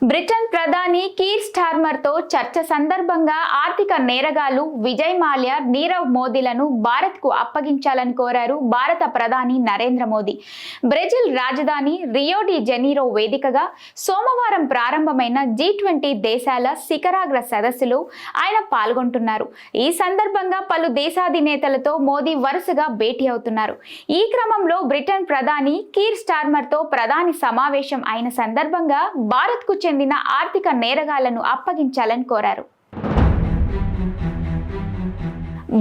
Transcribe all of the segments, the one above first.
Britain ప్రధాని కీర్ స్టార్మర్తో చర్చ సందర్భంగా ఆర్థిక నేరగాళ్లు విజయ్ మాల్యా, నీరవ్ మోదీలను భారత్కు అప్పగించాలని కోరారు భారత ప్రధాని నరేంద్ర మోదీ. బ్రెజిల్ రాజధాని రియో డి జెనీరో వేదికగా సోమవారం ప్రారంభమైన G20 దేశాల శిఖరాగ్ర సదస్సులో ఆయన పాల్గొంటున్నారు. ఈ సందర్భంగా పలు దేశాధినేతలతో మోదీ వరుసగా భేటీ అవుతున్నారు. ఈ క్రమంలో బ్రిటన్ ప్రధాని కీర్ స్టార్మర్తో ప్రధాని సమావేశం అయిన సందర్భంగా భారత్కు చెందిన ఆర్థిక నేరగాళ్లను అప్పగించాలని కోరారు.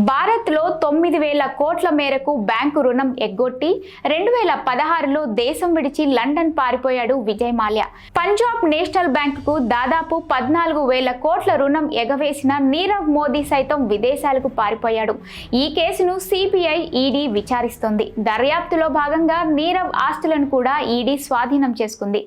భారత్లో 9,000 కోట్ల మేరకు బ్యాంకు రుణం ఎగ్గొట్టి 2016లో దేశం విడిచి లండన్ పారిపోయాడు విజయ్ మాల్యా. పంజాబ్ నేషనల్ బ్యాంకుకు దాదాపు 14,000 కోట్ల రుణం ఎగవేసిన నీరవ్ మోదీ సైతం విదేశాలకు పారిపోయాడు. ఈ కేసును సిబిఐ, ఈడీ విచారిస్తోంది. దర్యాప్తులో భాగంగా నీరవ్ ఆస్తులను కూడా ఈడీ స్వాధీనం చేసుకుంది.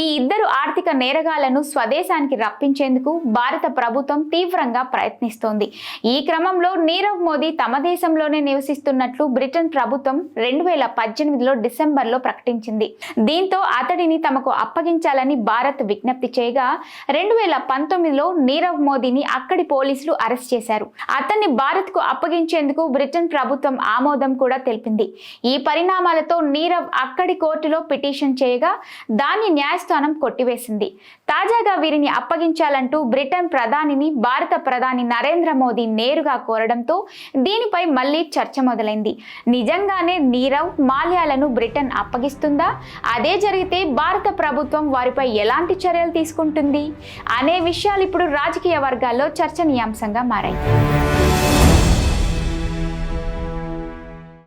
ఈ ఇద్దరు ఆర్థిక నేరగాళ్లను స్వదేశానికి రప్పించేందుకు భారత ప్రభుత్వం తీవ్రంగా ప్రయత్నిస్తోంది. ఈ క్రమంలో నీరవ్ మోదీ తమ దేశంలోనే నివసిస్తున్నట్లు బ్రిటన్ ప్రభుత్వం 2018లో డిసెంబర్లో ప్రకటించింది. దీంతో అతడిని తమకు అప్పగించాలని భారత్ విజ్ఞప్తి చేయగా 2019లో నీరవ్ మోదీని అక్కడి పోలీసులు అరెస్ట్ చేశారు. అతన్ని భారత్కు అప్పగించేందుకు బ్రిటన్ ప్రభుత్వం ఆమోదం కూడా తెలిపింది. ఈ పరిణామాలతో నీరవ్ అక్కడి కోర్టులో పిటిషన్ చేయగా దాన్ని న్యాయస్థానం కొట్టివేసింది. తాజాగా వీరిని అప్పగించాలంటూ బ్రిటన్ ప్రధానిని భారత ప్రధాని నరేంద్ర మోదీ నేరుగా కోరడంతో దీనిపై మళ్లీ చర్చ మొదలైంది. నిజంగానే నీరవ్, మాల్యాలను బ్రిటన్ అప్పగిస్తుందా? అదే జరిగితే భారత ప్రభుత్వం వారిపై ఎలాంటి చర్యలు తీసుకుంటుంది అనే విషయాలు ఇప్పుడు రాజకీయ వర్గాల్లో చర్చనీయాంశంగా మారాయి.